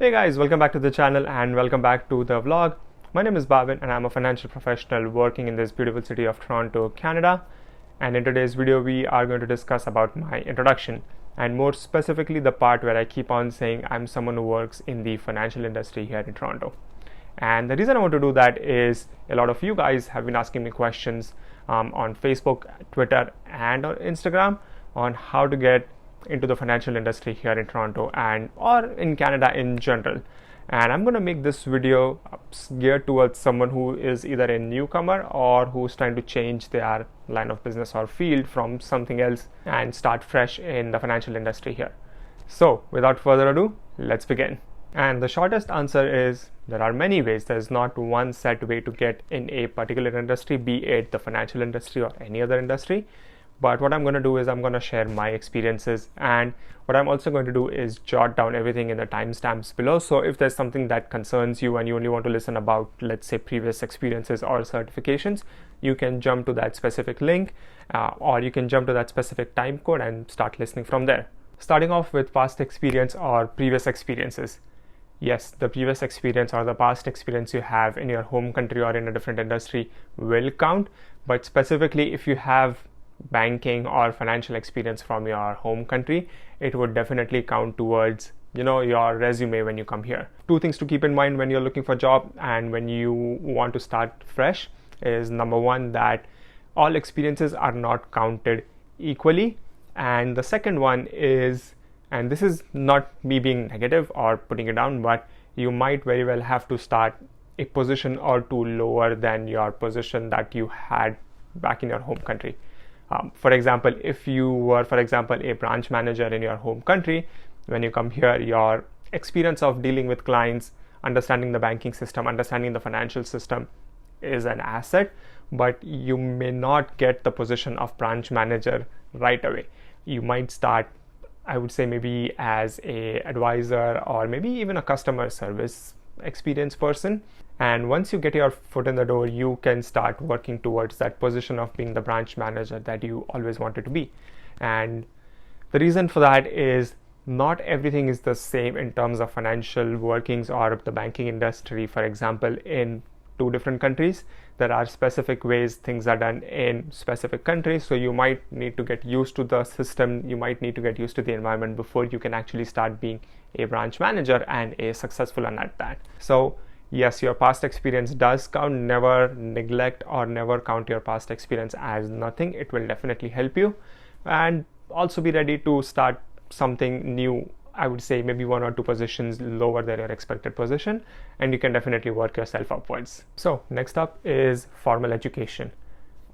Hey guys, welcome back to the channel and welcome back to the vlog. My name is Bhavin and I'm a financial professional working in this beautiful city of Toronto, Canada. And in today's video, we are going to discuss about my introduction and more specifically the part where I keep on saying I'm someone who works in the financial industry here in Toronto. And the reason I want to do that is a lot of you guys have been asking me questions on Facebook, Twitter, and on Instagram on how to get into the financial industry here in Toronto and or in Canada in general. And I'm going to make this video geared towards someone who is either a newcomer or who's trying to change their line of business or field from something else and start fresh in the financial industry here. So without further ado, let's begin. And the shortest answer is there are many ways. There's not one set way to get in a particular industry, be it the financial industry or any other industry. But what I'm going to do is I'm going to share my experiences, and what I'm also going to do is jot down everything in the timestamps below. So if there's something that concerns you and you only want to listen about, let's say, previous experiences or certifications, you can jump to that specific link or you can jump to that specific time code and start listening from there. Starting off with past experience or previous experiences. Yes, the previous experience or the past experience you have in your home country or in a different industry will count, but specifically if you have banking or financial experience from your home country, it would definitely count towards your resume when you come here. Two things to keep in mind when you're looking for a job and when you want to start fresh is, number one, that all experiences are not counted equally, and the second one is, and this is not me being negative or putting it down, but you might very well have to start a position or two lower than your position that you had back in your home country. For example, if you were, for example, a branch manager in your home country, when you come here, your experience of dealing with clients, understanding the banking system, understanding the financial system is an asset, but you may not get the position of branch manager right away. You might start, I would say, maybe as a advisor or maybe even a customer service experienced person. And once you get your foot in the door, you can start working towards that position of being the branch manager that you always wanted to be. And the reason for that is not everything is the same in terms of financial workings or the banking industry. For example, in two different countries, there are specific ways things are done in specific countries. So you might need to get used to the system. You might need to get used to the environment before you can actually start being a branch manager and a successful one at that. So yes, your past experience does count. Never neglect or never count your past experience as nothing. It will definitely help you. And also be ready to start something new. I would say maybe one or two positions lower than your expected position, and you can definitely work yourself upwards. So next up is formal education.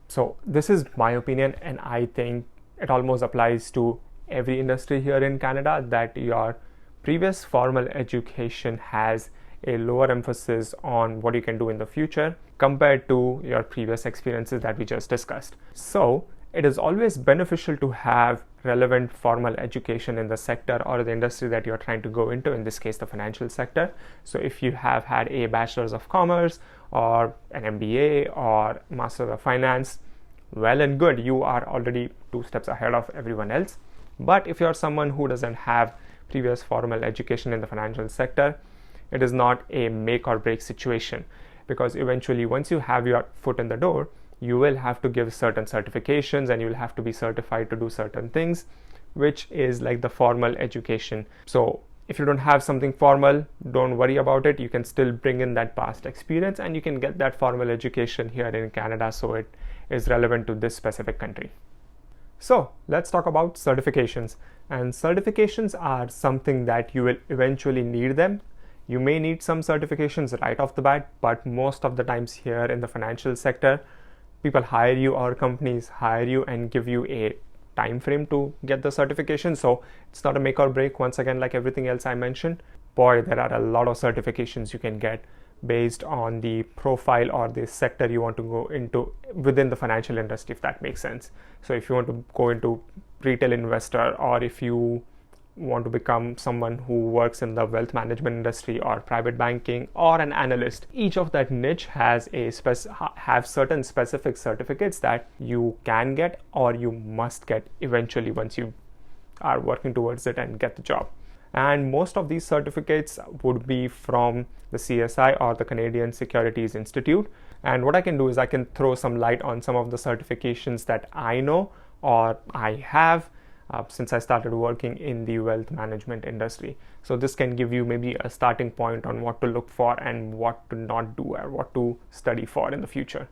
So this is my opinion, and I think it almost applies to every industry here in Canada, that your previous formal education has a lower emphasis on what you can do in the future compared to your previous experiences that we just discussed. So it is always beneficial to have relevant formal education in the sector or the industry that you're trying to go into, in this case the financial sector. So if you have had a bachelor's of commerce or an MBA or master's of finance, well and good, you are already 2 steps ahead of everyone else. But if you're someone who doesn't have previous formal education in the financial sector, it is not a make or break situation, because eventually once you have your foot in the door, you will have to give certain certifications and you will have to be certified to do certain things, which is like the formal education. So if you don't have something formal, don't worry about it. You can still bring in that past experience and you can get that formal education here in Canada, so it is relevant to this specific country. So let's talk about certifications. And certifications are something that you will eventually need them. You may need some certifications right off the bat, but most of the times here in the financial sector, people hire you or companies hire you and give you a time frame to get the certification. So it's not a make or break. Once again, like everything else I mentioned, boy, there are a lot of certifications you can get based on the profile or the sector you want to go into within the financial industry, if that makes sense. So if you want to go into retail investor, or if you want to become someone who works in the wealth management industry or private banking or an analyst, each of that niche has have certain specific certificates that you can get or you must get eventually once you are working towards it and get the job. And most of these certificates would be from the CSI or the Canadian Securities Institute. And what I can do is I can throw some light on some of the certifications that I know or I have since I started working in the wealth management industry. So this can give you maybe a starting point on what to look for and what to not do or what to study for in the future.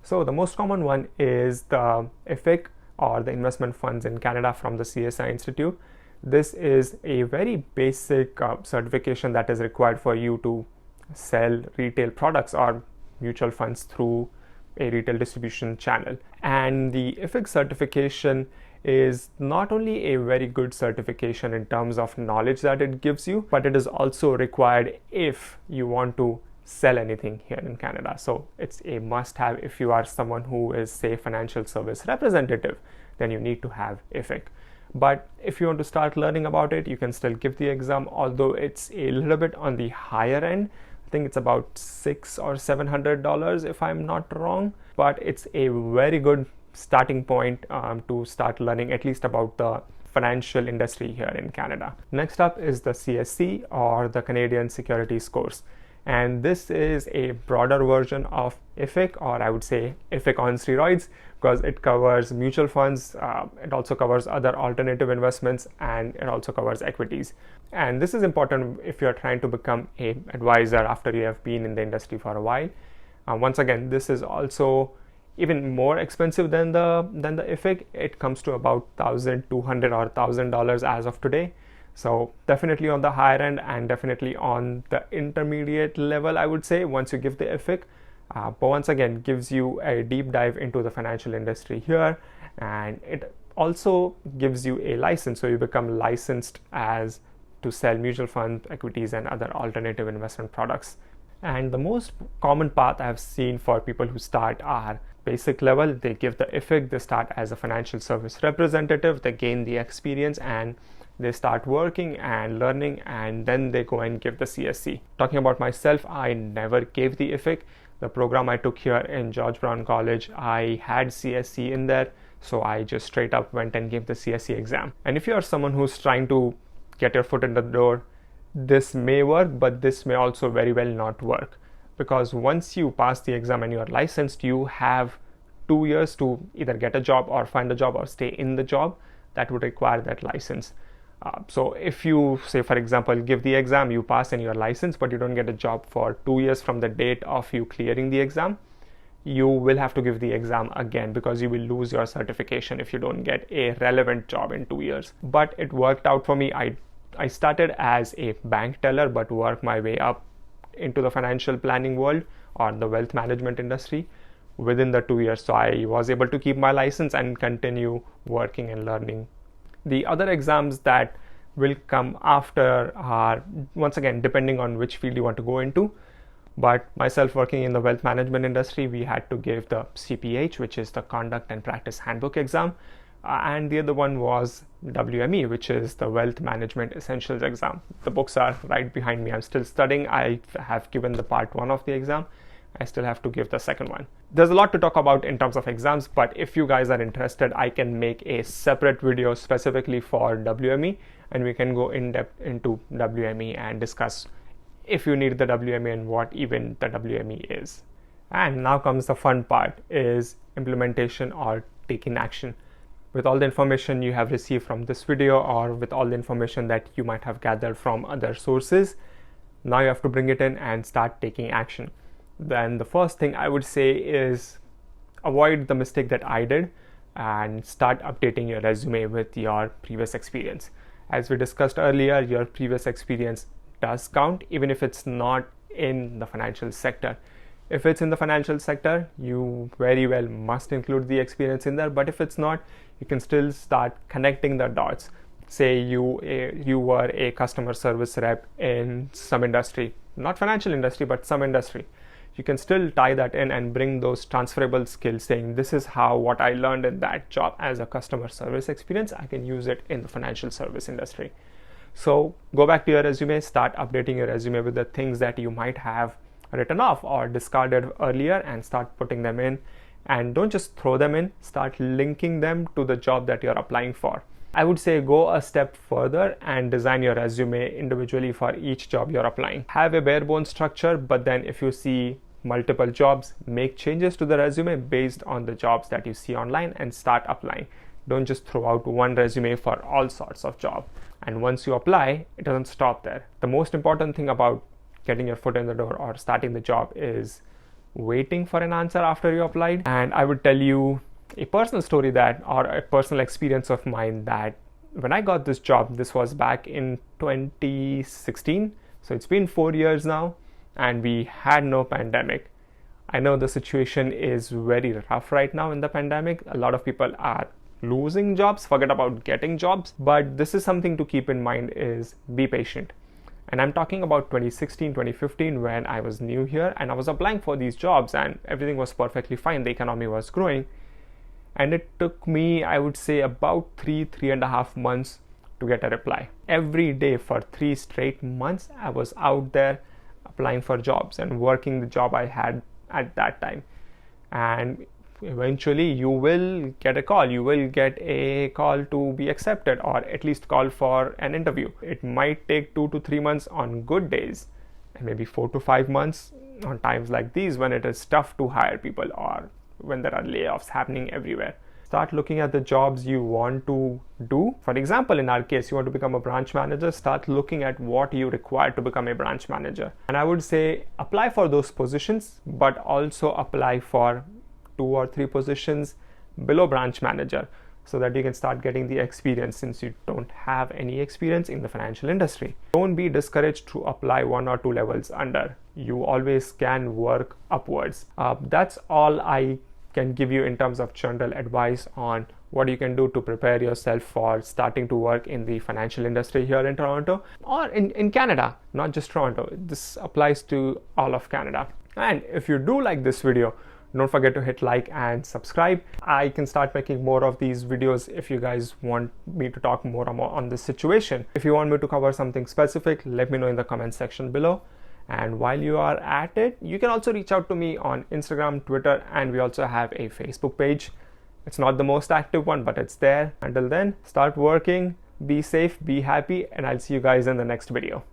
So the most common one is the IFIC, or the Investment Funds in Canada, from the CSI Institute. This is a very basic certification that is required for you to sell retail products or mutual funds through a retail distribution channel. And the IFIC certification is not only a very good certification in terms of knowledge that it gives you, but it is also required if you want to sell anything here in Canada. So it's a must-have if you are someone who is, say, financial service representative, then you need to have IFIC. But if you want to start learning about it, you can still give the exam, although it's a little bit on the higher end. I think it's about $600 or $700 if I'm not wrong, but it's a very good starting point to start learning at least about the financial industry here in Canada. Next up is the CSC, or the Canadian Securities course. And this is a broader version of IFIC, or I would say IFIC on steroids, because it covers mutual funds, it also covers other alternative investments, and it also covers equities. And this is important if you're trying to become an advisor after you have been in the industry for a while. Once again, this is also even more expensive than the IFIC. It comes to about $1,200 or $1,000 as of today. So definitely on the higher end and definitely on the intermediate level, I would say, once you give the IFIC. But once again, gives you a deep dive into the financial industry here, and it also gives you a license. So you become licensed as to sell mutual fund, equities, and other alternative investment products. And the most common path I've seen for people who start are basic level. They give the IFIC, they start as a financial service representative, they gain the experience, and they start working and learning, and then they go and give the CSC. Talking about myself, I never gave the IFIC. The program I took here in George Brown College, I had CSC in there, so I just straight up went and gave the CSC exam. And if you are someone who's trying to get your foot in the door, this may work, but this may also very well not work, because once you pass the exam and you are licensed, you have 2 years to either get a job or find a job or stay in the job that would require that license. So if you, say for example, give the exam, you pass and you're licensed, but you don't get a job for 2 years from the date of you clearing the exam, you will have to give the exam again, because you will lose your certification if you don't get a relevant job in 2 years. But it worked out for me. I started as a bank teller, but worked my way up into the financial planning world or the wealth management industry within the 2 years. So I was able to keep my license and continue working and learning. The other exams that will come after are, once again, depending on which field you want to go into. But myself, working in the wealth management industry, we had to give the CPH, which is the Conduct and Practice Handbook exam. And the other one was WME, which is the Wealth Management Essentials exam. The books are right behind me. I'm still studying. I have given the part 1 of the exam. I still have to give the second one. There's a lot to talk about in terms of exams, but if you guys are interested, I can make a separate video specifically for WME, and we can go in depth into WME and discuss if you need the WME and what even the WME is. And now comes the fun part, is implementation or taking action. With all the information you have received from this video, or with all the information that you might have gathered from other sources, now you have to bring it in and start taking action. Then the first thing I would say is avoid the mistake that I did and start updating your resume with your previous experience. As we discussed earlier, your previous experience does count, even if it's not in the financial sector. If it's in the financial sector, you very well must include the experience in there, but if it's not, you can still start connecting the dots. Say you were a customer service rep in some industry, not financial industry, but some industry. You can still tie that in and bring those transferable skills, saying this is how what I learned in that job as a customer service experience, I can use it in the financial service industry. So go back to your resume, start updating your resume with the things that you might have written off or discarded earlier, and start putting them in. And don't just throw them in, start linking them to the job that you're applying for. I would say go a step further and design your resume individually for each job you're applying. Have a bare bones structure, but then if you see multiple jobs, make changes to the resume based on the jobs that you see online and start applying. Don't just throw out one resume for all sorts of jobs. And once you apply, it doesn't stop there. The most important thing about getting your foot in the door or starting the job is waiting for an answer after you applied. And I would tell you a personal story or a personal experience of mine that when I got this job, this was back in 2016. So it's been 4 years now, and we had no pandemic. I know the situation is very rough right now in the pandemic. A lot of people are losing jobs, forget about getting jobs, but this is something to keep in mind is be patient. And I'm talking about 2016, 2015 when I was new here and I was applying for these jobs and everything was perfectly fine. The economy was growing. And it took me, I would say, about 3.5 months to get a reply. Every day for 3 straight months, I was out there applying for jobs and working the job I had at that time. And eventually you will get a call. You will get a call to be accepted or at least call for an interview. It might take 2 to 3 months on good days and maybe 4 to 5 months on times like these when it is tough to hire people or when there are layoffs happening everywhere. Start looking at the jobs you want to do. For example, in our case, you want to become a branch manager, start looking at what you require to become a branch manager. And I would say apply for those positions, but also apply for 2 or 3 positions below branch manager so that you can start getting the experience since you don't have any experience in the financial industry. Don't be discouraged to apply 1 or 2 levels under. You always can work upwards. That's all I can give you in terms of general advice on what you can do to prepare yourself for starting to work in the financial industry here in Toronto or in Canada, not just Toronto. This applies to all of Canada. And if you do like this video, don't forget to hit like and subscribe. I can start making more of these videos if you guys want me to talk more on this situation. If you want me to cover something specific, let me know in the comment section below. And while you are at it, you can also reach out to me on Instagram, Twitter, and we also have a Facebook page. It's not the most active one, but it's there. Until then, start working, be safe, be happy, and I'll see you guys in the next video.